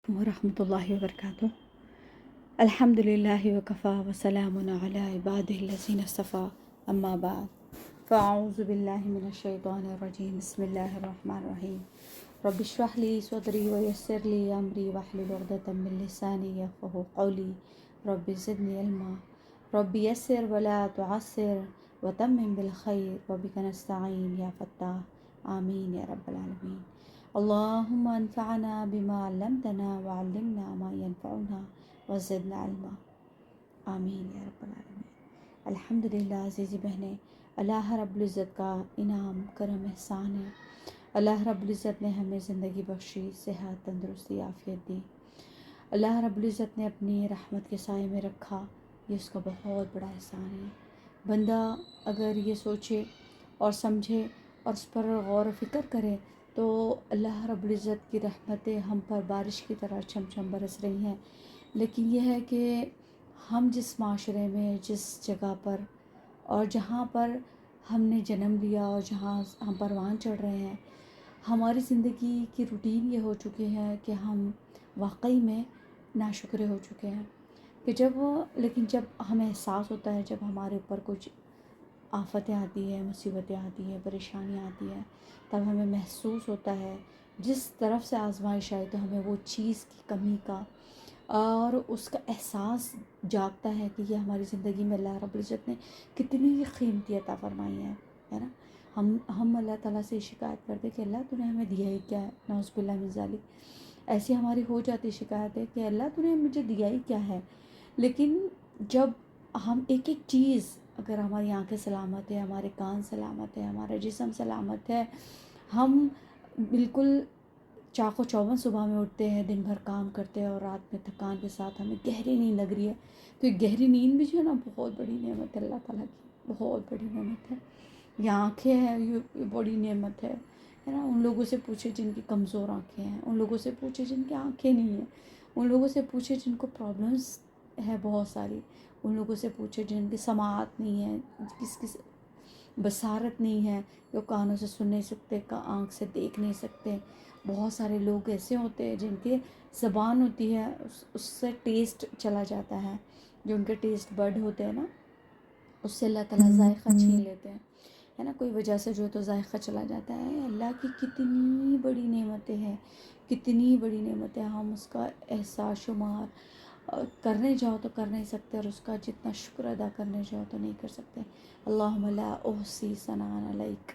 ورحمۃ اللہ وبرکاتہ۔ الحمد للہ وکفا وسلام علی عبادہ الذین اصطفیٰ، اما بعد فاعوذ باللہ من الشیطان الرجیم، بسم اللہ الرحمن الرحیم۔ رب اشرح لی صدری ویسر لی امری واحلل عقدۃ من لسانی یفقہوا قولی، رب زدنی علما، رب یسر ولا تعسر وتمم بالخیر وبک نستعین یا فتاح، آمین یا رب العالمین۔ اللہم انفعنا بما علمتنا وعلمنا ما ينفعنا وزدنا علما، آمین یا رب العالمین۔ الحمدللہ عزیزی بہنیں، اللہ رب العزت کا انعام کرم احسان ہے۔ اللہ رب العزت نے ہمیں زندگی بخشی، صحت، تندرستی، عافیت دی۔ اللہ رب العزت نے اپنی رحمت کے سائے میں رکھا، یہ اس کا بہت بڑا احسان ہے۔ بندہ اگر یہ سوچے اور سمجھے اور اس پر غور و فکر کرے تو اللہ رب العزت کی رحمتیں ہم پر بارش کی طرح چھم چھم برس رہی ہیں۔ لیکن یہ ہے کہ ہم جس معاشرے میں، جس جگہ پر اور جہاں پر ہم نے جنم لیا اور جہاں ہم پروان چڑھ رہے ہیں، ہماری زندگی کی روٹین یہ ہو چکی ہے کہ ہم واقعی میں ناشکرے ہو چکے ہیں کہ لیکن جب ہمیں احساس ہوتا ہے، جب ہمارے اوپر کچھ آفتیں آتی ہیں، مصیبتیں آتی ہیں، پریشانیاں آتی ہیں، تب ہمیں محسوس ہوتا ہے جس طرف سے آزمائش آئی تو ہمیں وہ چیز کی کمی کا اور اس کا احساس جاگتا ہے کہ یہ ہماری زندگی میں اللہ رب العزت نے کتنی قیمتی عطا فرمائی ہے نا۔ ہم اللہ تعالیٰ سے شکایت کرتے کہ اللہ تو نے ہمیں دیا ہی کیا ہے، نعوذ باللہ من ذالک، ایسی ہماری ہو جاتی شکایت ہے کہ اللہ تو نے مجھے دیا ہی کیا ہے۔ لیکن جب ہم ایک ایک چیز، اگر ہماری آنکھیں سلامت ہے، ہمارے کان سلامت ہے، ہمارا جسم سلامت ہے، ہم بالکل چاق و چوبند صبح میں اٹھتے ہیں، دن بھر کام کرتے ہیں اور رات میں تھکان کے ساتھ ہمیں گہری نیند لگ رہی ہے، تو یہ گہری نیند بھی جو ہے نا بہت بڑی نعمت ہے اللہ تعالیٰ کی، بہت بڑی نعمت ہے۔ یہ آنکھیں ہیں، یہ بڑی نعمت ہے نا۔ ان لوگوں سے پوچھے جن کی کمزور آنکھیں ہیں، ان لوگوں سے پوچھے جن کی آنکھیں نہیں ہیں، ان لوگوں سے پوچھے جن کو پرابلمس ہے بہت ساری، ان لوگوں سے پوچھے جن کی سماعت نہیں ہے، کس کی بصارت نہیں ہے، جو کانوں سے سن نہیں سکتے، آنکھ سے دیکھ نہیں سکتے۔ بہت سارے لوگ ایسے ہوتے ہیں جن کے زبان ہوتی ہے اس سے ٹیسٹ چلا جاتا ہے، جو ان کے ٹیسٹ برڈ ہوتے ہیں نا، اس سے اللہ تعالیٰ ذائقہ چھین لیتے ہیں، ہے نا، کوئی وجہ سے جو ہے تو ذائقہ چلا جاتا ہے۔ اللہ کی کتنی بڑی نعمتیں ہیں، کتنی بڑی نعمتیں، ہم اس کا احساس شمار کرنے جاؤ تو کر نہیں سکتے، اور اس کا جتنا شکر ادا کرنے جاؤ تو نہیں کر سکتے۔ اللہم لا احصی ثناء علیک،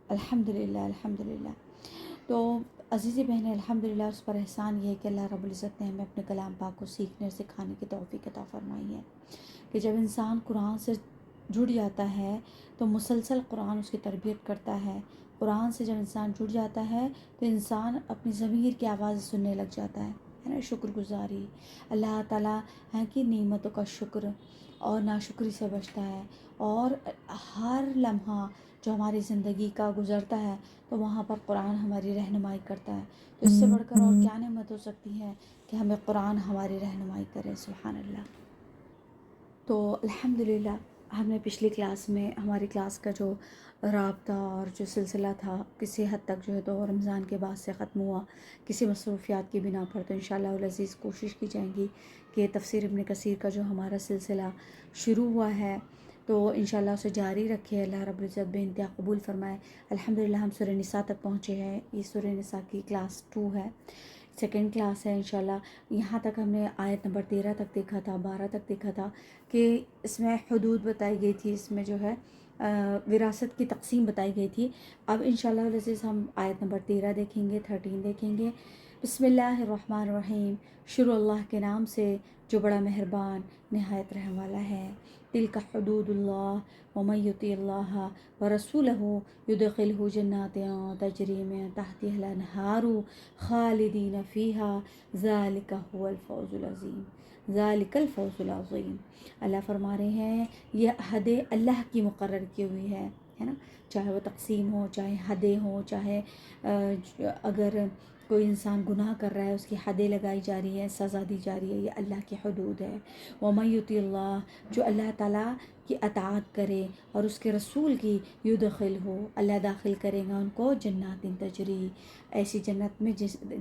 الحمدللہ الحمدللہ۔ تو عزیزی بہنیں، الحمدللہ اس پر احسان یہ ہے کہ اللہ رب العزت نے ہمیں اپنے کلام پاک کو سیکھنے اور سکھانے کی توفیق عطا فرمائی ہے کہ جب انسان قرآن سے جڑ جاتا ہے تو مسلسل قرآن اس کی تربیت کرتا ہے۔ قرآن سے جب انسان جڑ جاتا ہے تو انسان اپنی ضمیر کی آواز سننے لگ جاتا ہے نا، شکر گزاری، اللہ تعالیٰ ہے کہ نعمتوں کا شکر اور ناشکری سے بچتا ہے، اور ہر لمحہ جو ہماری زندگی کا گزرتا ہے تو وہاں پر قرآن ہماری رہنمائی کرتا ہے۔ تو اس سے بڑھ کر اور کیا نعمت ہو سکتی ہے کہ ہمیں قرآن ہماری رہنمائی کرے، سبحان اللہ۔ تو الحمدللہ ہم نے پچھلی کلاس میں، ہماری کلاس کا جو رابطہ اور جو سلسلہ تھا کسی حد تک جو ہے تو رمضان کے بعد سے ختم ہوا کسی مصروفیات کی بنا پر، تو انشاءاللہ العزیز کوشش کی جائیں گی کہ تفسیر ابن کثیر کا جو ہمارا سلسلہ شروع ہوا ہے تو انشاءاللہ اسے جاری رکھے، اللہ رب العزت بے انتہا قبول فرمائے۔ الحمدللہ ہم سورہ نساء تک پہنچے ہیں، یہ سورہ نساء کی کلاس 2 ہے، سیکنڈ کلاس ہے انشاءاللہ۔ یہاں تک ہم نے آیت نمبر 13 تک دیکھا تھا، 12 تک دیکھا تھا کہ اس میں حدود بتائی گئی تھی، اس میں جو ہے وراثت کی تقسیم بتائی گئی تھی۔ اب انشاءاللہ العزیز ہم آیت نمبر 13 دیکھیں گے، 13 دیکھیں گے۔ بسم اللہ الرحمن الرحیم، شروع اللہ کے نام سے جو بڑا مہربان نہایت رحم والا ہے۔ تلک حدود اللہ ومن یطع اللہ ورسولہ یدخلہ جنات تجری من تحتها الانہار خالدین فیہا ذالک هو الفوز العظیم، ذالک الفوز العظیم۔ اللہ فرما رہے ہیں یہ حدیں اللہ کی مقرر کی ہوئی ہے نا، چاہے وہ تقسیم ہو، چاہے حدیں ہوں، چاہے اگر کوئی انسان گناہ کر رہا ہے، اس کی حدیں لگائی جا رہی ہیں، سزا دی جا رہی ہے، یہ اللہ کی حدود ہے۔ وَمَن یُطِعِ اللَّهَ، جو اللہ تعالیٰ کی اطاعت کرے اور اس کے رسول کی، یدخلہ، اللہ داخل کرے گا ان کو جنات تجری، ایسی جنت میں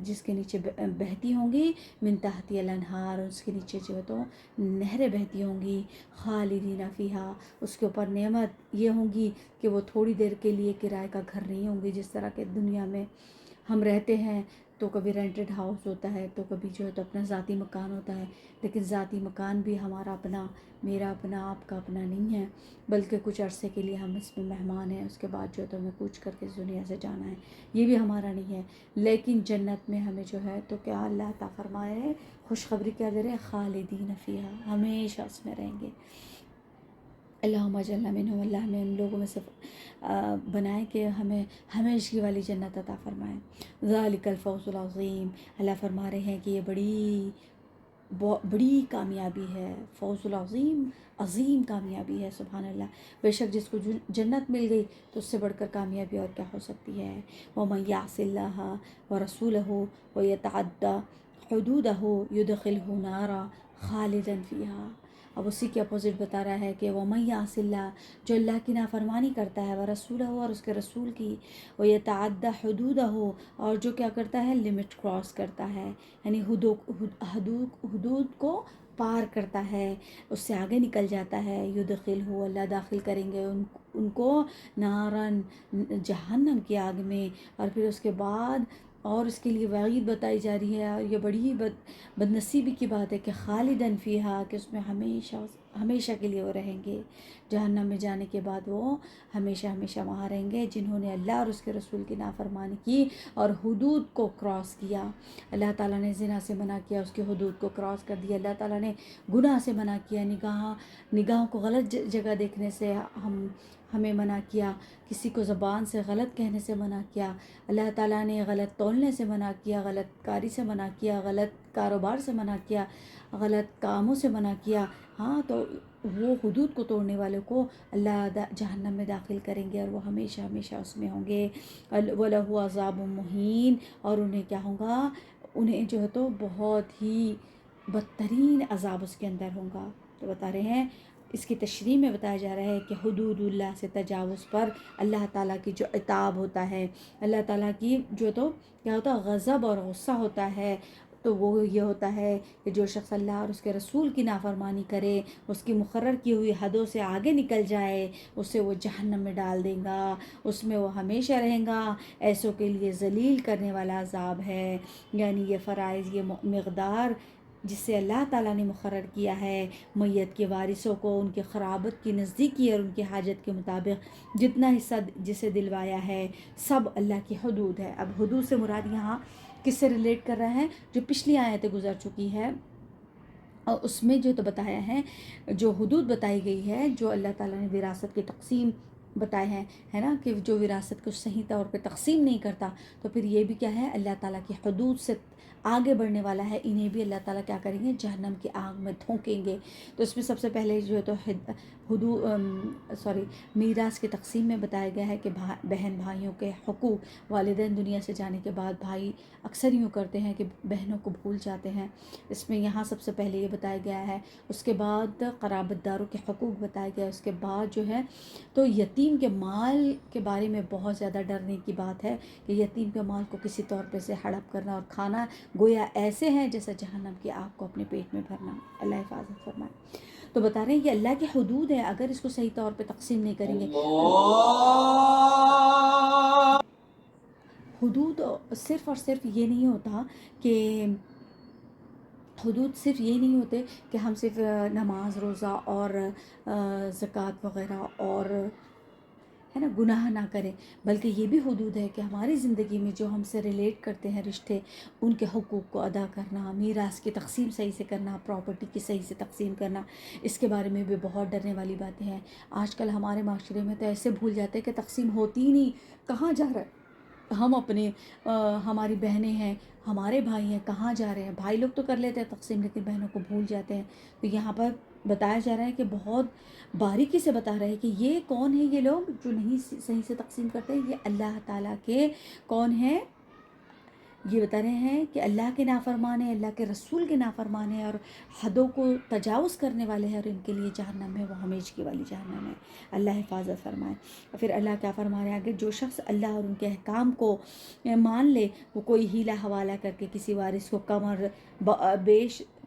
جس کے نیچے بہتی ہوں گی من تحتی الانہار، اس کے نیچے جو ہے تو نہریں بہتی ہوں گی، خالدین فیہا، اس کے اوپر نعمت یہ ہوں گی کہ وہ تھوڑی دیر کے لیے کرائے کا گھر نہیں ہوں گی، جس طرح کہ دنیا میں ہم رہتے ہیں تو کبھی رینٹڈ ہاؤس ہوتا ہے، تو کبھی جو ہے تو اپنا ذاتی مکان ہوتا ہے، لیکن ذاتی مکان بھی ہمارا اپنا، میرا اپنا، آپ کا اپنا نہیں ہے، بلکہ کچھ عرصے کے لیے ہم اس میں مہمان ہیں، اس کے بعد جو ہے تو ہمیں کوچ کر کے اس دنیا سے جانا ہے، یہ بھی ہمارا نہیں ہے۔ لیکن جنت میں ہمیں جو ہے تو کیا اللہ عطا فرمائے، خوشخبری کیا دے رہے ہیں، خالدین فیہا، ہمیشہ اس میں رہیں گے۔ اللہم اجعلنا منہم، اللہ ہمیں ان لوگوں میں سے بنائے کہ ہمیں ہمیشگی والی جنت عطا فرمائے۔ ذالک الفوز العظیم، اللہ فرما رہے ہیں کہ یہ بڑی کامیابی ہے، فوز العظیم، عظیم کامیابی ہے، سبحان اللہ۔ بے شک جس کو جنت مل گئی تو اس سے بڑھ کر کامیابی اور کیا ہو سکتی ہے۔ وَمَن یعص اللہ وَرَسُولَهُ وَيَتَعَدَّ حُدُودَهُ يُدْخِلْهُ نَارًا خَالِدًا فِيهَا۔ اب اسی کے اپوزٹ بتا رہا ہے کہ وَمَن یعص اللہ، جو اللہ کی نافرمانی کرتا ہے، وَرَسُولَهُ، اور اس کے رسول کی، وَيَتَعَدَّ حُدُودَهُ، اور جو کیا کرتا ہے، لمٹ کراس کرتا ہے، یعنی حدود کو پار کرتا ہے، اس سے آگے نکل جاتا ہے، یدخلہ، اللہ داخل کریں گے ان کو نارن، جہنم کی آگ میں، اور پھر اس کے بعد اور اس کے لیے وعید بتائی جا رہی ہے، اور یہ بڑی بد نصیبی کی بات ہے کہ خالدن فیہا، کہ اس میں ہمیشہ کے لیے وہ رہیں گے، جہنم میں جانے کے بعد وہ ہمیشہ ہمیشہ وہاں رہیں گے، جنہوں نے اللہ اور اس کے رسول کی نافرمانی کی اور حدود کو کراس کیا۔ اللہ تعالیٰ نے زنا سے منع کیا، اس کی حدود کو کراس کر دیا، اللہ تعالیٰ نے گناہ سے منع کیا، نگاہوں کو غلط جگہ دیکھنے سے ہمیں منع کیا، کسی کو زبان سے غلط کہنے سے منع کیا، اللہ تعالیٰ نے غلط تولنے سے منع کیا، غلط کاری سے منع کیا، غلط کاروبار سے منع کیا، غلط کاموں سے منع کیا، ہاں تو وہ حدود کو توڑنے والوں کو اللہ جہنم میں داخل کریں گے، اور وہ ہمیشہ ہمیشہ اس میں ہوں گے۔ وَلَهُ عَذَابٌ مُّہِینٌ، اور انہیں کیا ہوگا، انہیں جو ہے تو بہت ہی بدترین عذاب اس کے اندر ہوگا۔ تو بتا رہے ہیں، اس کی تشریح میں بتایا جا رہا ہے کہ حدود اللہ سے تجاوز پر اللہ تعالیٰ کی جو عتاب ہوتا ہے، اللہ تعالیٰ کی جو تو کیا ہوتا ہے، غضب اور غصہ ہوتا ہے، تو وہ یہ ہوتا ہے کہ جو شخص اللہ اور اس کے رسول کی نافرمانی کرے، اس کی مقرر کی ہوئی حدوں سے آگے نکل جائے، اسے وہ جہنم میں ڈال دے گا، اس میں وہ ہمیشہ رہیں گا، ایسوں کے لیے ذلیل کرنے والا عذاب ہے۔ یعنی یہ فرائض، یہ مقدار جس سے اللہ تعالیٰ نے مقرر کیا ہے، میت کے وارثوں کو ان کے قرابت کی نزدیکی اور ان کی حاجت کے مطابق جتنا حصہ جسے دلوایا ہے، سب اللہ کی حدود ہے۔ اب حدود سے مراد یہاں کس سے ریلیٹ کر رہا ہے، جو پچھلی آیتیں گزر چکی ہے، اور اس میں جو تو بتایا ہے، جو حدود بتائی گئی ہے، جو اللہ تعالیٰ نے وراثت کی تقسیم بتائے ہیں، ہے نا، کہ جو وراثت کو صحیح طور پہ تقسیم نہیں کرتا، تو پھر یہ بھی کیا ہے، اللہ تعالیٰ کی حدود سے آگے بڑھنے والا ہے، انہیں بھی اللہ تعالیٰ کیا کریں گے، جہنم کی آگ میں دھونکیں گے۔ تو اس میں سب سے پہلے جو ہے تو میراث کی تقسیم میں بتایا گیا ہے کہ بہن بھائیوں کے حقوق، والدین دنیا سے جانے کے بعد بھائی اکثر یوں کرتے ہیں کہ بہنوں کو بھول جاتے ہیں، اس میں یہاں سب سے پہلے یہ بتایا گیا ہے، اس کے بعد قرابت داروں کے حقوق بتایا گیا، اس کے بعد جو ہے تو یتیم کے مال کے بارے میں بہت زیادہ ڈرنے کی بات ہے کہ یتیم کے مال کو کسی طور پہ سے ہڑپ کرنا اور کھانا گویا ایسے ہیں جیسا جہنم کی آگ کو اپنے پیٹ میں بھرنا، اللہ حفاظت فرمائے۔ تو بتا رہے ہیں یہ اللہ کی حدود ہے، اگر اس کو صحیح طور پہ تقسیم نہیں کریں گے، حدود صرف اور صرف یہ نہیں ہوتا کہ حدود صرف یہ نہیں ہوتے کہ ہم صرف نماز روزہ اور زکوٰۃ وغیرہ اور ہے نا گناہ نہ کریں، بلکہ یہ بھی حدود ہے کہ ہماری زندگی میں جو ہم سے ریلیٹ کرتے ہیں رشتے، ان کے حقوق کو ادا کرنا، میراث کی تقسیم صحیح سے کرنا، پراپرٹی کی صحیح سے تقسیم کرنا، اس کے بارے میں بھی بہت ڈرنے والی باتیں ہیں۔ آج کل ہمارے معاشرے میں تو ایسے بھول جاتے ہیں کہ تقسیم ہوتی ہی نہیں، کہاں جا رہا ہے، ہم اپنے ہماری بہنیں ہیں، ہمارے بھائی ہیں، کہاں جا رہے ہیں، بھائی لوگ تو کر لیتے ہیں تقسیم لیکن بہنوں کو بھول جاتے ہیں۔ تو یہاں پر بتایا جا رہا ہے کہ بہت باریکی سے بتا رہے ہیں کہ یہ کون ہیں، یہ لوگ جو نہیں صحیح سے تقسیم کرتے، یہ اللہ تعالیٰ کے کون ہیں، یہ بتا رہے ہیں کہ اللہ کے نافرمان ہیں، اللہ کے رسول کے نافرمان ہیں اور حدوں کو تجاوز کرنے والے ہیں، اور ان کے لیے جہنم ہے، وہ ہمیشہ والی جہنم ہے۔ اللہ حفاظت فرمائے۔ اور پھر اللہ کیا فرما رہے ہیں آگے، جو شخص اللہ اور ان کے احکام کو مان لے، وہ کوئی ہیلا حوالہ کر کے کسی وارث کو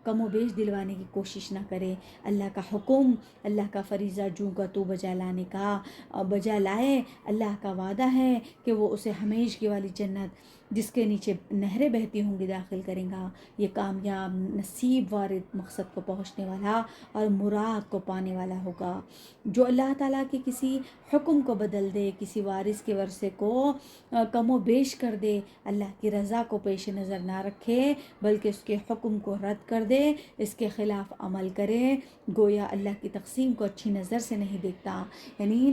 کم و بیش دلوانے کی کوشش نہ کرے۔ اللہ کا حکم، اللہ کا فریضہ جو کا تو بجا لائے، اللہ کا وعدہ ہے کہ وہ اسے ہمیشہ کی والی جنت جس کے نیچے نہریں بہتی ہوں گی داخل کریں گا۔ یہ کامیاب نصیب وارد مقصد کو پہنچنے والا اور مراد کو پانے والا ہوگا۔ جو اللہ تعالیٰ کے کسی حکم کو بدل دے، کسی وارث کے ورثے کو کم و بیش کر دے، اللہ کی رضا کو پیش نظر نہ رکھے بلکہ اس کے حکم کو رد کر دے، اس کے خلاف عمل کرے، گویا اللہ کی تقسیم کو اچھی نظر سے نہیں دیکھتا۔ یعنی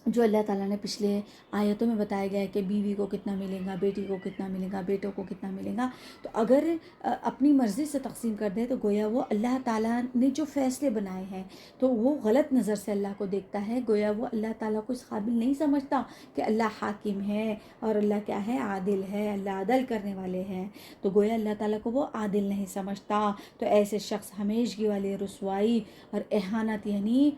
جو اللہ تعالیٰ نے پچھلے آیتوں میں بتایا گیا ہے کہ بیوی کو کتنا ملے گا، بیٹی کو کتنا ملے گا، بیٹوں کو کتنا ملے گا، تو اگر اپنی مرضی سے تقسیم کر دے تو گویا وہ اللہ تعالیٰ نے جو فیصلے بنائے ہیں تو وہ غلط نظر سے اللہ کو دیکھتا ہے، گویا وہ اللہ تعالیٰ کو اس قابل نہیں سمجھتا کہ اللہ حاکم ہے اور اللہ کیا ہے، عادل ہے، اللہ عدل کرنے والے ہیں، تو گویا اللہ تعالیٰ کو وہ عادل نہیں سمجھتا۔ تو ایسے شخص ہمیشگی والے رسوائی اور اہانت، یعنی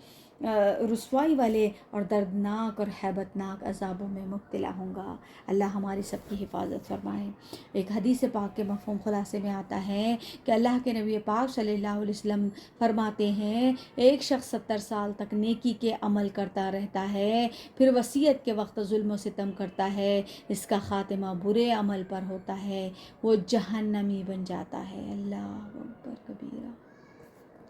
رسوائی والے اور دردناک اور ہیبتناک عذابوں میں مبتلا ہوں گا۔ اللہ ہماری سب کی حفاظت فرمائے۔ ایک حدیث پاک کے مفہوم خلاصے میں آتا ہے کہ اللہ کے نبی پاک صلی اللہ علیہ وسلم فرماتے ہیں، ایک شخص 70 سال تک نیکی کے عمل کرتا رہتا ہے، پھر وصیت کے وقت ظلم و ستم کرتا ہے، اس کا خاتمہ برے عمل پر ہوتا ہے، وہ جہنمی بن جاتا ہے۔ اللہ اکبر کبیرہ۔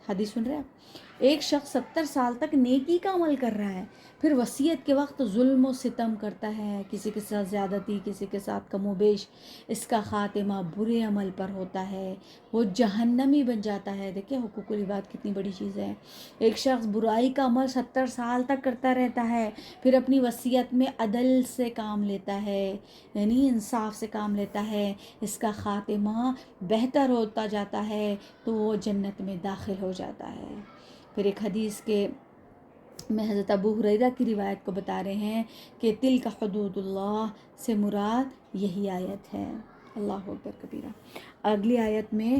حدیث سن رہے ہیں آپ؟ ایک شخص 70 سال تک نیکی کا عمل کر رہا ہے، پھر وصیت کے وقت ظلم و ستم کرتا ہے، کسی کے ساتھ زیادتی، کسی کے ساتھ کم و بیش، اس کا خاتمہ برے عمل پر ہوتا ہے، وہ جہنمی بن جاتا ہے۔ دیکھیں حقوق العباد کتنی بڑی چیز ہے۔ ایک شخص برائی کا عمل 70 سال تک کرتا رہتا ہے، پھر اپنی وصیت میں عدل سے کام لیتا ہے، یعنی انصاف سے کام لیتا ہے، اس کا خاتمہ بہتر ہوتا جاتا ہے تو وہ جنت میں داخل ہو جاتا ہے۔ پھر ایک حدیث کے میں حضرت ابو ہریرہ کی روایت کو بتا رہے ہیں کہ تلک حدود اللہ سے مراد یہی آیت ہے۔ اللہ اکبر کبیرہ۔ اگلی آیت میں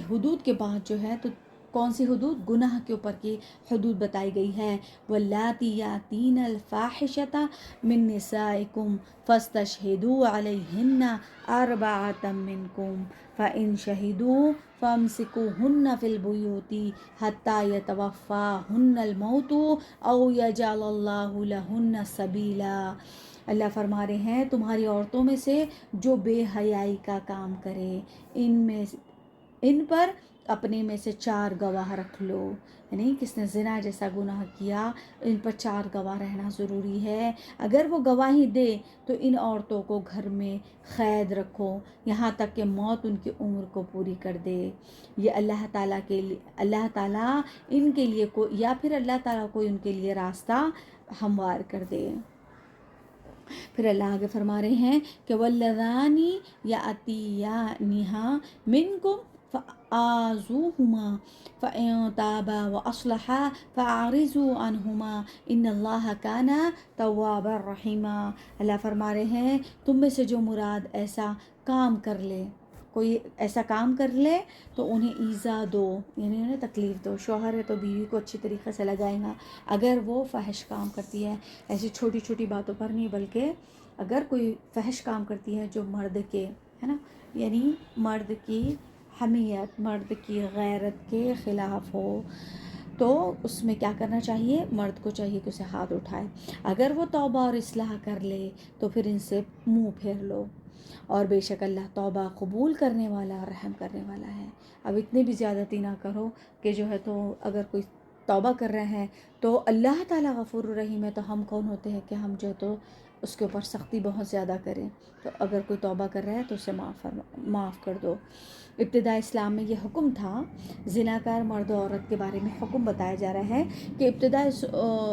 حدود کے بعد جو ہے تو کون سی حدود؟ گناہ کے اوپر کی حدود بتائی گئی ہے۔ واللاتی یاتین الفاحشۃ من نسائکم فاستشہدوا علیہن اربعۃ منکم فإن شہدوا فامسکوہن فی البیوت حتی یتوفاہن الموت او یجعل اللہ لہن سبیلا۔ اللہ فرما رہے ہیں تمہاری عورتوں میں سے جو بے حیائی کا کام کرے، ان پر اپنے میں سے 4 گواہ رکھ لو، یعنی کس نے زنا جیسا گناہ کیا ان پر 4 گواہ رہنا ضروری ہے۔ اگر وہ گواہی دے تو ان عورتوں کو گھر میں قید رکھو یہاں تک کہ موت ان کی عمر کو پوری کر دے۔ یہ اللہ تعالیٰ ان کے لیے یا پھر اللہ تعالیٰ کو ان کے لیے راستہ ہموار کر دے۔ پھر اللہ آگے فرما رہے ہیں کہ واللذانی یأتینہا منکم فآذوہما فإن تابا وأصلحا فأعرضوا عنہما ان اللہ کان توابا رحیما۔ اللہ فرما رہے ہیں تم میں سے جو مراد ایسا کام کر لے، کوئی ایسا کام کر لے تو انہیں ایذا دو، یعنی انہیں تکلیف دو۔ شوہر ہے تو بیوی کو اچھی طریقے سے لگائیں گا، اگر وہ فحش کام کرتی ہے، ایسی چھوٹی چھوٹی باتوں پر نہیں بلکہ اگر کوئی فحش کام کرتی ہے جو مرد کے ہے نا، یعنی مرد کی حمیت، مرد کی غیرت کے خلاف ہو، تو اس میں کیا کرنا چاہیے؟ مرد کو چاہیے کہ اسے ہاتھ اٹھائے۔ اگر وہ توبہ اور اصلاح کر لے تو پھر ان سے منہ پھیر لو، اور بے شک اللہ توبہ قبول کرنے والا اور رحم کرنے والا ہے۔ اب اتنی بھی زیادتی نہ کرو کہ جو ہے تو اگر کوئی توبہ کر رہے ہیں تو اللہ تعالیٰ غفور الرحیم ہے، تو ہم کون ہوتے ہیں کہ ہم جو تو اس کے اوپر سختی بہت زیادہ کریں۔ تو اگر کوئی توبہ کر رہا ہے تو اسے معاف کر دو۔ ابتدا اسلام میں یہ حکم تھا، زناکار مرد و عورت کے بارے میں حکم بتایا جا رہا ہے کہ ابتدا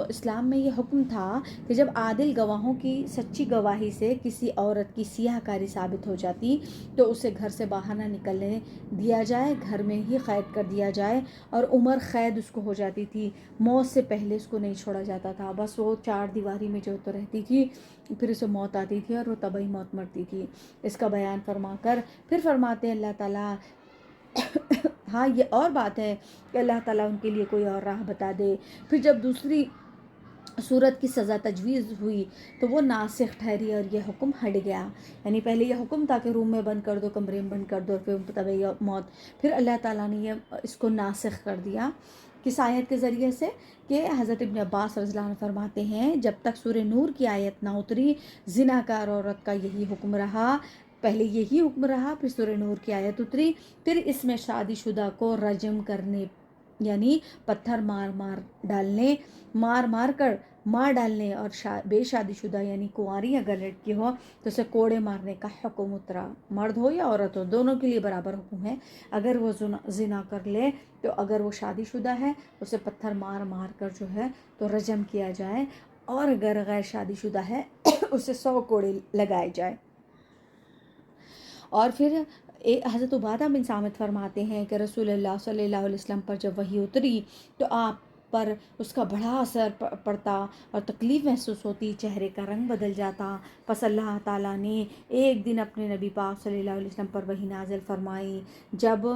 اسلام میں یہ حکم تھا کہ جب عادل گواہوں کی سچی گواہی سے کسی عورت کی سیاہ کاری ثابت ہو جاتی تو اسے گھر سے باہر نہ نکلنے دیا جائے، گھر میں ہی قید کر دیا جائے، اور عمر قید اس کو ہو جاتی تھی، موت سے پہلے اس کو نہیں چھوڑا جاتا تھا، بس وہ 4 دیواری میں جو تو رہتی تھی پھر اسے موت آتی تھی اور وہ طبعی موت مرتی تھی. اس کا بیان فرما کر پھر فرماتے ہیں اللہ تعالیٰ ہاں یہ اور بات ہے کہ اللہ تعالیٰ ان کے لیے کوئی اور راہ بتا دے. پھر جب دوسری صورت کی سزا تجویز ہوئی تو وہ ناسخ ٹھہری اور یہ حکم ہٹ گیا. یعنی پہلے یہ حکم تھا کہ روم میں بند کر دو، کمرے میں بند کر دو، پھر طبعی موت. پھر اللہ تعالیٰ نے یہ اس کو ناسخ کر دیا کس آیت کے ذریعے سے کہ حضرت ابن عباس رضی اللہ عنہ فرماتے ہیں جب تک سورہ نور کی آیت نہ اتری زناکار عورت کا یہی حکم رہا. پہلے یہی حکم رہا، پھر سورہ نور کی آیت اتری، پھر اس میں شادی شدہ کو رجم کرنے یعنی پتھر مار مار ڈالنے، مار کر مار ڈالنے، اور بے شادی شدہ یعنی کنواری اگر لڑکی ہو تو اسے کوڑے مارنے کا حکم اترا. مرد ہو یا عورت ہو دونوں کے لیے برابر حکم ہے. اگر وہ زنا کر لے تو اگر وہ شادی شدہ ہے اسے پتھر مار کر جو ہے تو رجم کیا جائے، اور اگر غیر شادی شدہ ہے اسے 100 کوڑے لگائے جائے. اور پھر حضرت عبادہ بن صامت فرماتے ہیں کہ رسول اللہ صلی اللہ علیہ وسلم پر جب وحی اتری تو آپ پر اس کا بڑا اثر پڑتا اور تکلیف محسوس ہوتی، چہرے کا رنگ بدل جاتا. پس اللہ تعالیٰ نے ایک دن اپنے نبی پاک صلی اللہ علیہ وسلم پر وحی نازل فرمائی. جب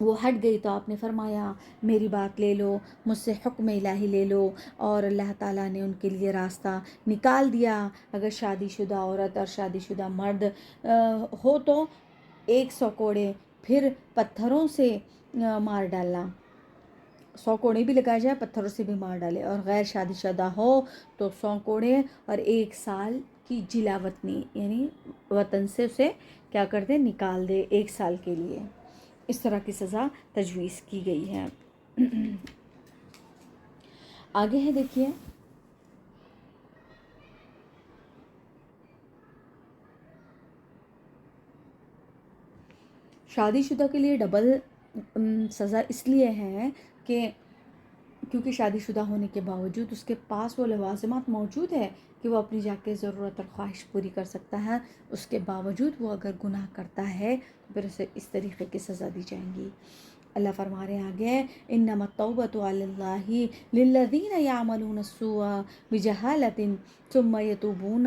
وہ ہٹ گئی تو آپ نے فرمایا میری بات لے لو، مجھ سے حکم الہی لے لو، اور اللہ تعالیٰ نے ان کے لیے راستہ نکال دیا. اگر شادی شدہ عورت اور شادی شدہ مرد ہو تو 100 کوڑے، پھر پتھروں سے مار ڈالنا، 100 کوڑے بھی لگائے جائے، پتھروں سے بھی مار ڈالے. اور غیر شادی شدہ ہو تو 100 کوڑے اور 1 سال کی جلا وطنی، یعنی وطن سے اسے کیا کر دے، نکال دے 1 سال کے لیے. اس طرح کی سزا تجویز کی گئی ہے. آگے ہے دیکھیے شادی شدہ کے لیے ڈبل سزا اس لیے ہے کہ کیونکہ شادی شدہ ہونے کے باوجود اس کے پاس وہ لوازمات موجود ہے کہ وہ اپنی جا کے ضرورت اور خواہش پوری کر سکتا ہے. اس کے باوجود وہ اگر گناہ کرتا ہے تو پھر اسے اس طریقے کی سزا دی جائیں گی. اللہ فرما رہے ہیں آگے انما التوبۃ علی اللہ للذین یعملون السوء بجہالۃ ثم یتوبون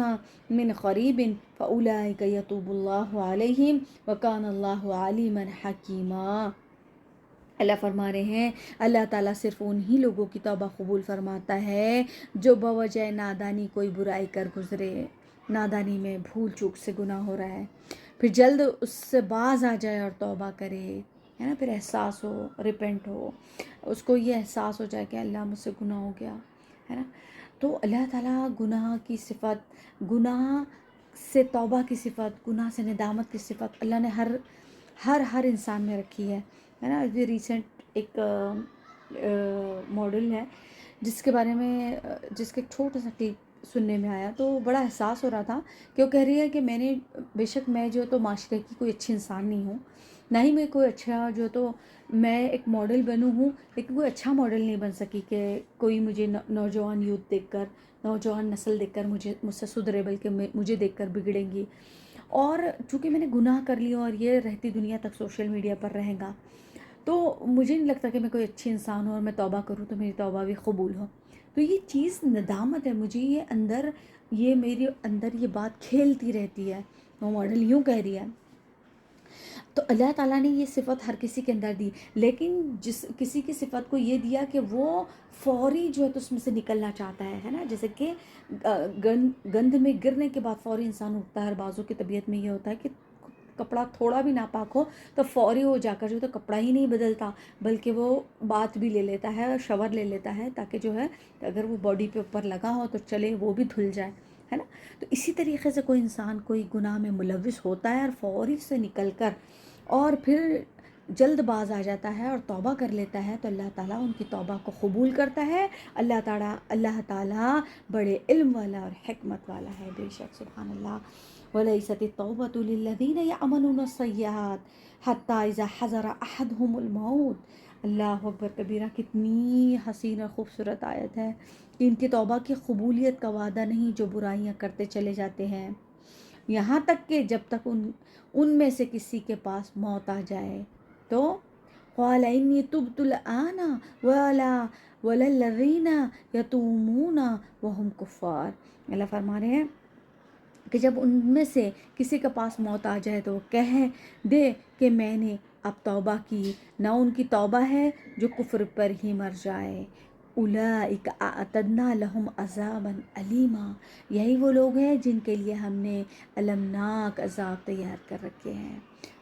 من قریب فاولئک یتوب اللہ علیہم وکان اللہ علیما حکیما. اللہ فرما رہے ہیں اللہ تعالیٰ صرف انہی لوگوں کی توبہ قبول فرماتا ہے جو بوجہ نادانی کوئی برائی کر گزرے، نادانی میں بھول چوک سے گناہ ہو رہا ہے، پھر جلد اس سے باز آ جائے اور توبہ کرے، ہے نا. پھر احساس ہو، ریپنٹ ہو، اس کو یہ احساس ہو جائے کہ اللہ مجھ سے گناہ ہو گیا ہے نا. تو اللہ تعالیٰ گناہ کی صفت، گناہ سے توبہ کی صفت، گناہ سے ندامت کی صفت اللہ نے ہر انسان میں رکھی ہے نا. یہ ریسنٹ ایک ماڈل ہے جس کے بارے میں جس کے ایک چھوٹا سا کلپ سننے میں آیا تو بڑا احساس ہو رہا تھا کہ وہ کہہ رہی ہے کہ میں نے بے شک میں جو تو معاشرے کی کوئی اچھی انسان نہیں ہوں، نہ ہی میں کوئی اچھا جو تو میں ایک ماڈل بنوں ہوں، لیکن کوئی اچھا ماڈل نہیں بن سکی کہ کوئی مجھے نوجوان یوتھ دیکھ کر، نوجوان نسل دیکھ کر مجھ سے سدھرے، بلکہ مجھے دیکھ کر بگڑیں گی. اور چونکہ میں نے گناہ کر لیا اور یہ رہتی دنیا تک سوشل میڈیا پر رہے گا تو مجھے نہیں لگتا کہ میں کوئی اچھی انسان ہوں اور میں توبہ کروں تو میری توبہ بھی قبول ہو. تو یہ چیز ندامت ہے، مجھے یہ میرے اندر یہ بات کھیلتی رہتی ہے. وہ ماڈل یوں کہہ رہی ہے. تو اللہ تعالیٰ نے یہ صفت ہر کسی کے اندر دی، لیکن جس کسی کی صفت کو یہ دیا کہ وہ فوری جو ہے تو اس میں سے نکلنا چاہتا ہے نا. جیسے کہ گند میں گرنے کے بعد فوری انسان اٹھتا ہے، ہر بازو کی طبیعت میں یہ ہوتا ہے کہ کپڑا تھوڑا بھی ناپاک ہو تو فوری وہ جا کر جو تو کپڑا ہی نہیں بدلتا، بلکہ وہ بات بھی لے لیتا ہے، شاور لے لیتا ہے تاکہ جو ہے اگر وہ باڈی پہ اوپر لگا ہو تو چلے وہ بھی دھل جائے، ہے نا. تو اسی طریقے سے کوئی انسان کوئی گناہ میں ملوث ہوتا ہے اور فوری سے نکل کر اور پھر جلد باز آ جاتا ہے اور توبہ کر لیتا ہے تو اللہ تعالیٰ ان کی توبہ کو قبول کرتا ہے. اللہ تعالیٰ بڑے علم والا اور حکمت والا ہے. بے شک سبحان اللہ. وَلَيْسَتِ التَّوْبَةُ لِلَّذِينَ يَعْمَلُونَ السَّيِّئَاتِ حَتَّى إِذَا حَضَرَ أَحَدَهُمُ الْمَوْتُ. اللہ اکبر کبیرہ، کتنی حسین اور خوبصورت آیت ہے. ان کی توبہ کی قبولیت کا وعدہ نہیں جو برائیاں کرتے چلے جاتے ہیں، یہاں تک کہ جب تک ان میں سے کسی کے پاس موت آ جائے تو قال انی تبت الآن ولا الذین یتومون وهم کفار. اللہ فرما رہے ہیں کہ جب ان میں سے کسی کے پاس موت آ جائے تو وہ کہہ دے کہ میں نے اب توبہ کی، نہ ان کی توبہ ہے جو کفر پر ہی مر جائے. اولئک اعتدنا لہم عذابا علیما، یہی وہ لوگ ہیں جن کے لیے ہم نے المناک عذاب تیار کر رکھے ہیں.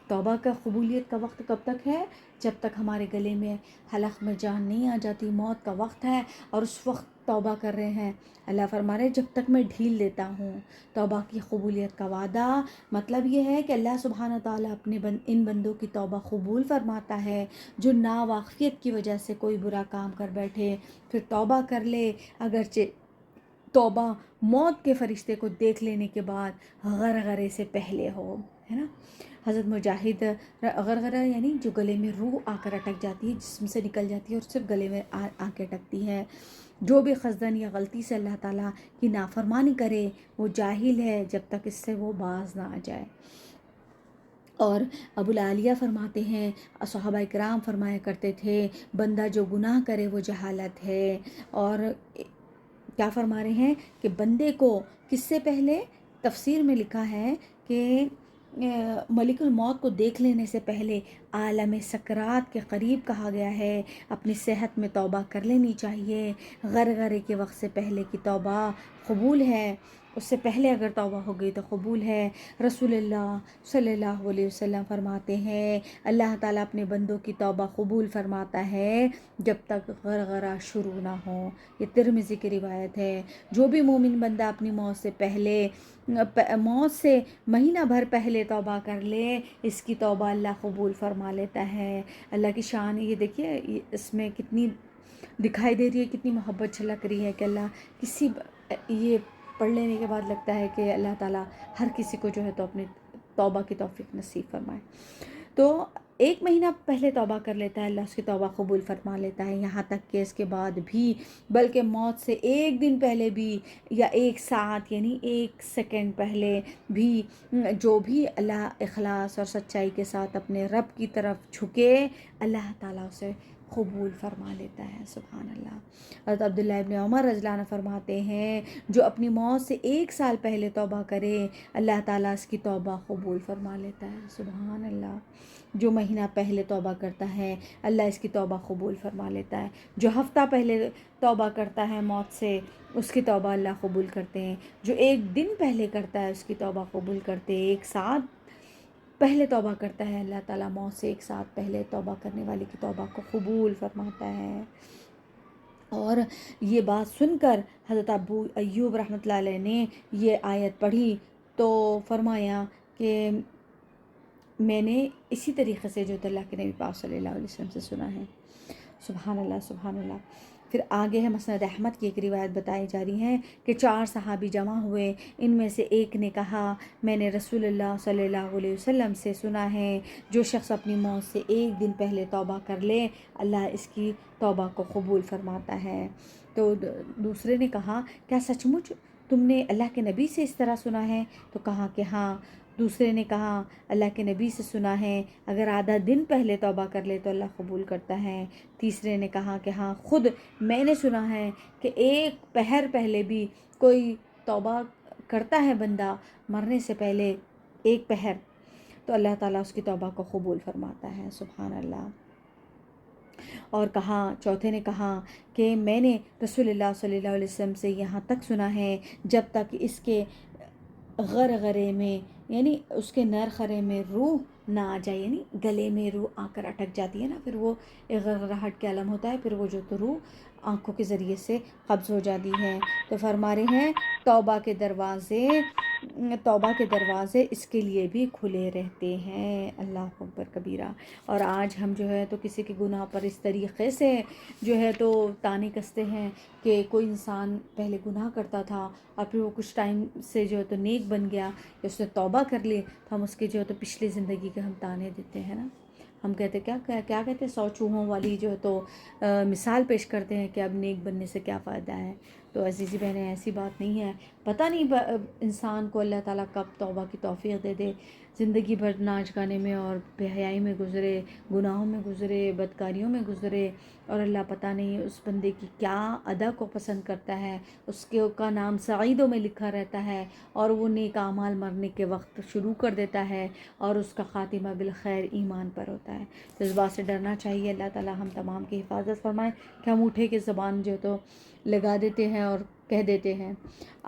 توبہ کا قبولیت کا وقت کب تک ہے؟ جب تک ہمارے گلے میں حلق میں جان نہیں آ جاتی، موت کا وقت ہے اور اس وقت توبہ کر رہے ہیں. اللہ فرما رہے جب تک میں ڈھیل دیتا ہوں. توبہ کی قبولیت کا وعدہ مطلب یہ ہے کہ اللہ سبحانہ تعالیٰ اپنے ان بندوں کی توبہ قبول فرماتا ہے جو ناواقفیت کی وجہ سے کوئی برا کام کر بیٹھے، پھر توبہ کر لے، اگرچہ توبہ موت کے فرشتے کو دیکھ لینے کے بعد غرغرے سے پہلے ہو، ہے نا. حضرت مجاہد، غرغرہ یعنی جو گلے میں روح آ کر اٹک جاتی ہے، جسم سے نکل جاتی ہے اور صرف گلے میں آ کے اٹکتی ہے. جو بھی قصدن یا غلطی سے اللہ تعالیٰ کی نافرمانی کرے وہ جاہل ہے جب تک اس سے وہ باز نہ آ جائے. اور ابو العالیہ فرماتے ہیں، صحابہ کرام فرمایا کرتے تھے بندہ جو گناہ کرے وہ جہالت ہے. اور کیا فرما رہے ہیں کہ بندے کو کس سے پہلے تفسیر میں لکھا ہے کہ ملک الموت کو دیکھ لینے سے پہلے عالم سکرات کے قریب کہا گیا ہے اپنی صحت میں توبہ کر لینی چاہیے. غرغرے کے وقت سے پہلے کی توبہ قبول ہے، اس سے پہلے اگر توبہ ہو گئی تو قبول ہے. رسول اللہ صلی اللہ علیہ وسلم فرماتے ہیں اللہ تعالیٰ اپنے بندوں کی توبہ قبول فرماتا ہے جب تک غرغرہ شروع نہ ہو. یہ ترمذی کی روایت ہے. جو بھی مومن بندہ اپنی موت سے پہلے، موت سے مہینہ بھر پہلے توبہ کر لے، اس کی توبہ اللہ قبول فرما لیتا ہے. اللہ کی شان یہ دیکھیے اس میں کتنی دکھائی دے رہی ہے، کتنی محبت چھلک رہی ہے کہ اللہ یہ پڑھ لینے کے بعد لگتا ہے کہ اللہ تعالیٰ ہر کسی کو جو ہے تو اپنی توبہ کی توفیق نصیب فرمائے. تو ایک مہینہ پہلے توبہ کر لیتا ہے اللہ اس کی توبہ قبول فرما لیتا ہے، یہاں تک کہ اس کے بعد بھی، بلکہ موت سے ایک دن پہلے بھی یا ایک ساتھ یعنی ایک سیکنڈ پہلے بھی جو بھی اللہ اخلاص اور سچائی کے ساتھ اپنے رب کی طرف جھکے اللہ تعالیٰ اسے قبول فرما لیتا ہے. سبحان اللہ. حضرت عبداللہ ابن عمر رضی اللہ عنہ فرماتے ہیں جو اپنی موت سے ایک سال پہلے توبہ کرے اللہ تعالیٰ اس کی توبہ قبول فرما لیتا ہے. سبحان اللہ. جو مہینہ پہلے توبہ کرتا ہے اللہ اس کی توبہ قبول فرما لیتا ہے. جو ہفتہ پہلے توبہ کرتا ہے موت سے اس کی توبہ اللہ قبول کرتے ہیں. جو ایک دن پہلے کرتا ہے اس کی توبہ قبول کرتے ہیں. ایک ساتھ پہلے توبہ کرتا ہے اللہ تعالیٰ موت سے ایک ساتھ پہلے توبہ کرنے والے کی توبہ کو قبول فرماتا ہے. اور یہ بات سن کر حضرت ابو ایوب رحمۃ اللہ علیہ نے یہ آیت پڑھی تو فرمایا کہ میں نے اسی طریقے سے جو اللہ کے نبی پاک صلی اللہ علیہ وسلم سے سنا ہے. سبحان اللہ سبحان اللہ. پھر آگے ہے مسند احمد کی ایک روایت بتائی جا رہی ہے کہ 4 صحابی جمع ہوئے. ان میں سے ایک نے کہا میں نے رسول اللہ صلی اللہ علیہ وسلم سے سنا ہے جو شخص اپنی موت سے ایک دن پہلے توبہ کر لے اللہ اس کی توبہ کو قبول فرماتا ہے. تو دوسرے نے کہا کیا سچ مچ تم نے اللہ کے نبی سے اس طرح سنا ہے؟ تو کہا کہ ہاں. دوسرے نے کہا اللہ کے نبی سے سنا ہے اگر آدھا دن پہلے توبہ کر لے تو اللہ قبول کرتا ہے. تیسرے نے کہا کہ ہاں خود میں نے سنا ہے کہ ایک پہر پہلے بھی کوئی توبہ کرتا ہے بندہ مرنے سے پہلے ایک پہر تو اللہ تعالیٰ اس کی توبہ کو قبول فرماتا ہے. سبحان اللہ. اور کہا چوتھے نے کہا کہ میں نے رسول اللہ صلی اللہ علیہ وسلم سے یہاں تک سنا ہے جب تک اس کے غرغرے میں یعنی اس کے نرخرے میں روح نہ آ جائے، یعنی گلے میں روح آ کر اٹک جاتی ہے نا، پھر وہ غرغراہٹ کا عالم ہوتا ہے، پھر وہ جو تو روح آنکھوں کے ذریعے سے قبض ہو جاتی ہے. تو فرما رہے ہیں توبہ کے دروازے اس کے لیے بھی کھلے رہتے ہیں. اللہ اکبر کبیرہ. اور آج ہم جو ہے تو کسی کے گناہ پر اس طریقے سے جو ہے تو تانے کستے ہیں کہ کوئی انسان پہلے گناہ کرتا تھا اور پھر وہ کچھ ٹائم سے جو ہے تو نیک بن گیا کہ اس نے توبہ کر لی تو ہم اس کے جو ہے تو پچھلی زندگی کے ہم تانے دیتے ہیں نا. ہم کہتے کیا کہتے ہیں 100 چوہوں والی جو ہے تو مثال پیش کرتے ہیں کہ اب نیک بننے سے کیا فائدہ ہے. تو تو عزیزی بہنیں ایسی بات نہیں ہے، پتہ نہیں انسان کو اللہ تعالیٰ کب توبہ کی توفیق دے دے، زندگی بھر ناچ گانے میں اور بے حیائی میں گزرے، گناہوں میں گزرے، بدکاریوں میں گزرے، اور اللہ پتہ نہیں اس بندے کی کیا ادا کو پسند کرتا ہے، اس کے کا نام سعیدوں میں لکھا رہتا ہے، اور وہ نیک اعمال مرنے کے وقت شروع کر دیتا ہے، اور اس کا خاتمہ بالخیر ایمان پر ہوتا ہے۔ تو اس بات سے ڈرنا چاہیے، اللہ تعالیٰ ہم تمام کی حفاظت فرمائے کہ ہم اٹھے کے زبان جو تو لگا دیتے ہیں اور کہہ دیتے ہیں۔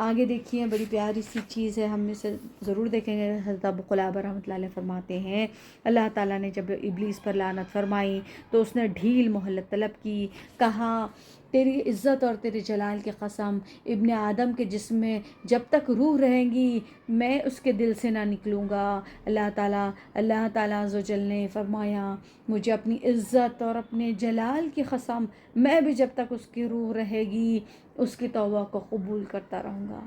آگے دیکھیے بڑی پیاری سی چیز ہے، ہم اسے ضرور دیکھیں گے۔ حضرت ابو قلابہ رحمۃ اللہ علیہ فرماتے ہیں اللہ تعالیٰ نے جب ابلیس پر لعنت فرمائی تو اس نے ڈھیل مہلت طلب کی، کہا تیری عزت اور تیرے جلال کی قسم، ابن آدم کے جسم میں جب تک روح رہیں گی میں اس کے دل سے نہ نکلوں گا۔ اللہ تعالیٰ عز و جل نے فرمایا مجھے اپنی عزت اور اپنے جلال کی قسم، میں بھی جب تک اس کی روح رہے گی اس کی توبہ کو قبول کرتا رہوں گا۔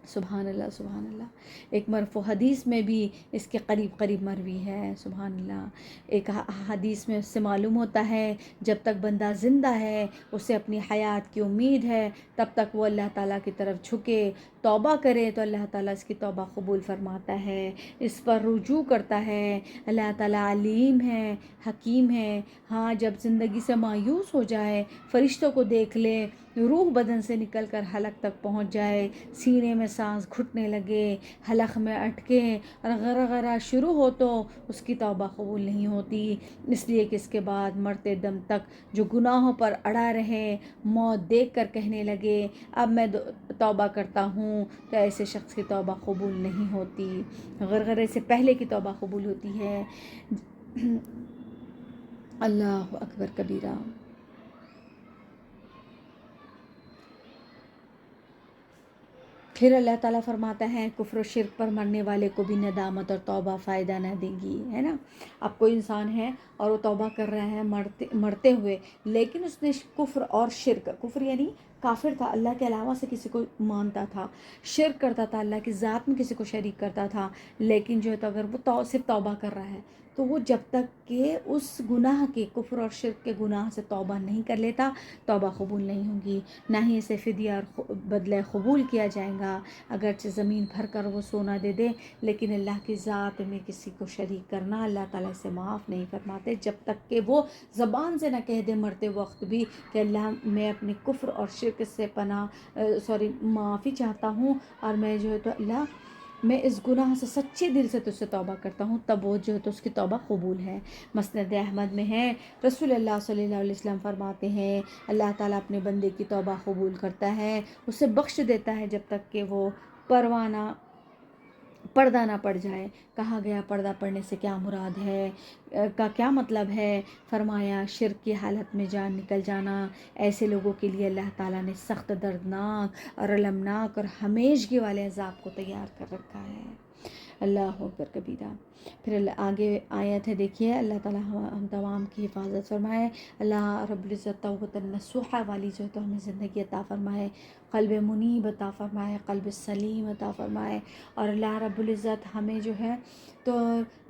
سبحان اللہ سبحان اللہ۔ ایک مرفوع حدیث میں بھی اس کے قریب مروی ہے، سبحان اللہ۔ ایک حدیث میں اس سے معلوم ہوتا ہے جب تک بندہ زندہ ہے اسے اپنی حیات کی امید ہے، تب تک وہ اللہ تعالیٰ کی طرف جھکے، توبہ کرے تو اللہ تعالیٰ اس کی توبہ قبول فرماتا ہے، اس پر رجوع کرتا ہے۔ اللہ تعالیٰ علیم ہے، حکیم ہے۔ ہاں جب زندگی سے مایوس ہو جائے، فرشتوں کو دیکھ لے، روح بدن سے نکل کر حلق تک پہنچ جائے، سینے میں سانس گھٹنے لگے، حلق میں اٹکے اور غرغرہ شروع ہو تو اس کی توبہ قبول نہیں ہوتی، اس لیے کہ اس کے بعد مرتے دم تک جو گناہوں پر اڑا رہے، موت دیکھ کر کہنے لگے اب میں توبہ کرتا ہوں، تو ایسے شخص کی توبہ قبول نہیں ہوتی، غرغرے سے پہلے کی توبہ قبول ہوتی ہے۔ اللہ اکبر کبیرہ۔ پھر اللہ تعالیٰ فرماتا ہے کفر و شرک پر مرنے والے کو بھی ندامت اور توبہ فائدہ نہ دیں گی، ہے نا۔ اب کوئی انسان ہے اور وہ توبہ کر رہا ہے مرتے ہوئے، لیکن اس نے کفر اور شرک، کفر یعنی کافر تھا، اللہ کے علاوہ سے کسی کو مانتا تھا، شرک کرتا تھا، اللہ کی ذات میں کسی کو شریک کرتا تھا، لیکن جو ہے تو اگر وہ صرف توبہ کر رہا ہے تو وہ جب تک کہ اس گناہ کے، کفر اور شرک کے گناہ سے توبہ نہیں کر لیتا، توبہ قبول نہیں ہوگی، نہ ہی اسے فدیہ اور بدلہ قبول کیا جائے گا، اگرچہ زمین بھر کر وہ سونا دے دے، لیکن اللہ کی ذات میں کسی کو شریک کرنا اللہ تعالیٰ سے معاف نہیں فرماتے، جب تک کہ وہ زبان سے نہ کہہ دے مرتے وقت بھی کہ اللہ میں اپنے کفر اور شرک سے معافی چاہتا ہوں، اور میں جو ہے تو اللہ میں اس گناہ سے سچے دل سے تجھ سے توبہ کرتا ہوں، تب وہ جو ہے تو اس کی توبہ قبول ہے۔ مسند احمد میں ہے، رسول اللہ صلی اللہ علیہ وسلم فرماتے ہیں اللہ تعالیٰ اپنے بندے کی توبہ قبول کرتا ہے، اسے بخش دیتا ہے جب تک کہ وہ پردہ نہ پڑ جائے۔ کہا گیا پردہ پڑنے سے کیا مراد ہے، کا کیا مطلب ہے؟ فرمایا شرک کی حالت میں جان نکل جانا، ایسے لوگوں کے لیے اللہ تعالیٰ نے سخت دردناک اور المناک اور ہمیشگی والے عذاب کو تیار کر رکھا ہے۔ اللہ اکبر کبیرہ۔ پھر آگے آیت ہے دیکھیے، اللہ تعالیٰ ہم تمام کی حفاظت فرمائے، اللہ رب العزت توبۃ نصوحہ والی جو ہے تو ہمیں زندگی عطا فرمائے، قلب منیب عطا فرمائے، قلب سلیم عطا فرمائے، اور اللہ رب العزت ہمیں جو ہے تو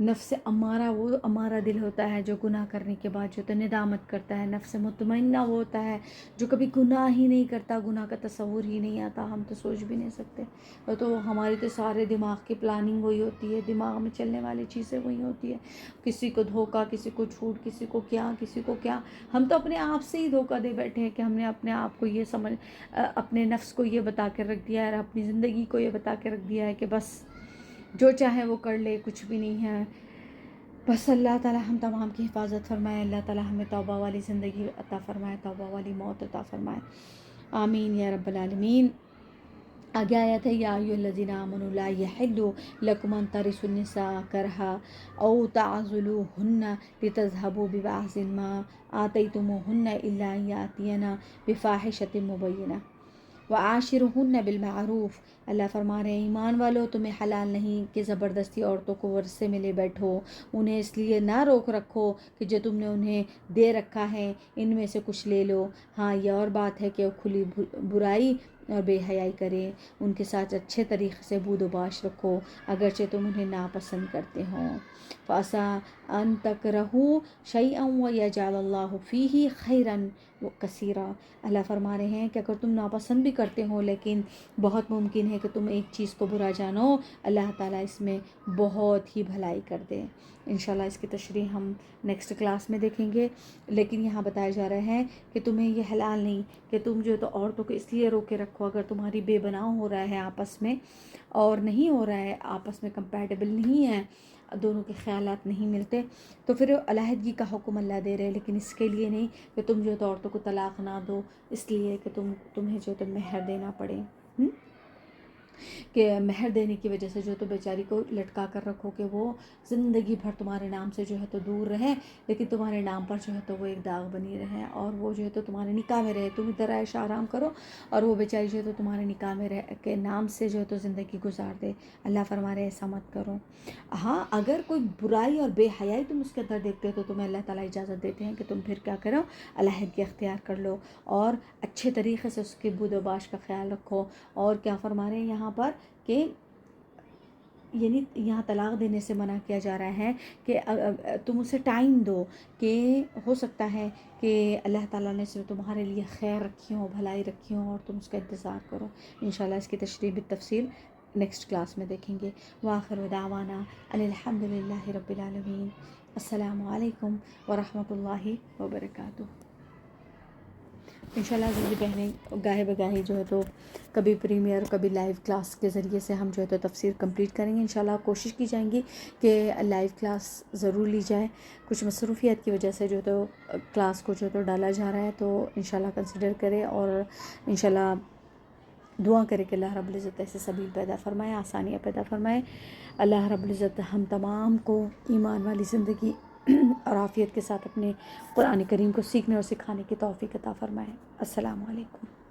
نفس امارہ، وہ امارہ دل ہوتا ہے جو گناہ کرنے کے بعد جو تو ندامت کرتا ہے، نفس مطمئنہ وہ ہوتا ہے جو کبھی گناہ ہی نہیں کرتا، گناہ کا تصور ہی نہیں آتا، ہم تو سوچ بھی نہیں سکتے، اور تو ہماری تو سارے دماغ کی پلاننگ وہی ہوتی ہے، دماغ میں چلنے والی چیزیں وہی ہوتی ہے، کسی کو دھوکہ، کسی کو جھوٹ، کسی کو کیا، ہم تو اپنے آپ سے ہی دھوکہ دے بیٹھے ہیں کہ ہم نے اپنے آپ کو یہ اپنے نفس کو یہ بتا کے رکھ دیا ہے، اپنی زندگی کو یہ بتا کے رکھ دیا ہے کہ بس جو چاہے وہ کر لے، کچھ بھی نہیں ہے۔ بس اللہ تعالیٰ ہم تمام کی حفاظت فرمائے، اللہ تعالیٰ ہمیں توبہ والی زندگی عطا فرمائے، توبہ والی موت عطا فرمائے، آمین یا رب العالمین۔ آگے آیت ہے یا ایھا الذین آمنوا لا یحل لکم ان ترثوا النساء کرہا او تعضلوہن لتذہبوا ببعض ما آتیتموہن الا ان یأتین بفاحشۃ مبینہ وعاشروہن بالمعروف اللہ فرما رہے ہیں ایمان والو تمہیں حلال نہیں کہ زبردستی عورتوں کو ورثے میں لے بیٹھو، انہیں اس لیے نہ روک رکھو کہ جو تم نے انہیں دے رکھا ہے ان میں سے کچھ لے لو، ہاں یہ اور بات ہے کہ وہ کھلی برائی اور بے حیائی کرے، ان کے ساتھ اچھے طریقے سے بود و باش رکھو اگرچہ تم انہیں ناپسند کرتے ہو۔ فَعَسَىٰ أَن تَكْرَهُوا شَيْئًا وَيَجْعَلَ اللَّهُ فِيهِ خَيْرًا كَثِيرًا، اللہ فرما رہے ہیں کہ اگر تم ناپسند بھی کرتے ہو لیکن بہت ممکن ہے کہ تم ایک چیز کو برا جانو، اللہ تعالیٰ اس میں بہت ہی بھلائی کر دے۔ انشاءاللہ اس کی تشریح ہم نیکسٹ کلاس میں دیکھیں گے، لیکن یہاں بتایا جا رہا ہے کہ تمہیں یہ حلال نہیں کہ تم جو تو عورتوں کو اس لیے روکے رکھو اگر تمہاری بے بناؤ ہو رہا ہے آپس میں اور نہیں ہو رہا ہے، آپس میں کمپیٹیبل نہیں ہے، دونوں کے خیالات نہیں ملتے، تو پھر علیحدگی کا حکم اللہ دے رہے، لیکن اس کے لیے نہیں کہ تم جو تو عورتوں کو طلاق نہ دو اس لیے کہ تمہیں جو تو مہر دینا پڑے، کہ مہر دینے کی وجہ سے جو تو بیچاری کو لٹکا کر رکھو کہ وہ زندگی بھر تمہارے نام سے جو ہے تو دور رہے، لیکن تمہارے نام پر جو ہے تو وہ ایک داغ بنی رہے اور وہ جو ہے تو تمہارے نکاح میں رہے، تم ادھر عیش آرام کرو اور وہ بیچاری جو ہے تو تمہارے نکاح میں رہ کے نام سے جو ہے تو زندگی گزار دے۔ اللہ فرما رہے ایسا مت کرو۔ ہاں اگر کوئی برائی اور بے حیائی تم اس کے اندر دیکھتے ہو تو تمہیں اللہ تعالیٰ اجازت دیتے ہیں کہ تم پھر کیا کرو، علیحدگی اختیار کر لو اور اچھے طریقے سے اس کے بود و باش کا خیال رکھو۔ اور کیا فرما رہے ہیں یہاں پر کہ یعنی یہاں طلاق دینے سے منع کیا جا رہا ہے کہ تم اسے ٹائم دو، کہ ہو سکتا ہے کہ اللہ تعالیٰ نے صرف تمہارے لیے خیر رکھی ہو، بھلائی رکھی ہو اور تم اس کا انتظار کرو۔ انشاءاللہ اس کی تشریح بالتفصیل نیکسٹ کلاس میں دیکھیں گے۔ وآخر دعوانا ان الحمد للہ رب العالمین۔ السلام علیکم ورحمۃ اللہ وبرکاتہ۔ انشاءاللہ عزیزی بہنیں گاہے بگاہے جو ہے تو کبھی پریمیئر کبھی لائیو کلاس کے ذریعے سے ہم جو ہے تو تفسیر کمپلیٹ کریں گے۔ انشاءاللہ کوشش کی جائیں گی کہ لائیو کلاس ضرور لی جائے، کچھ مصروفیات کی وجہ سے جو ہے تو کلاس کو جو ہے تو ڈالا جا رہا ہے، تو انشاءاللہ کنسیڈر کرے اور انشاءاللہ دعا کرے کہ اللہ رب العزت ایسے سبیل پیدا فرمائے، آسانیاں پیدا فرمائے۔ اللہ رب العزت ہم تمام کو ایمان والی زندگی اور عافیت کے ساتھ اپنے قرآن کریم کو سیکھنے اور سکھانے کی توفیق عطا فرمائے۔ السلام علیکم۔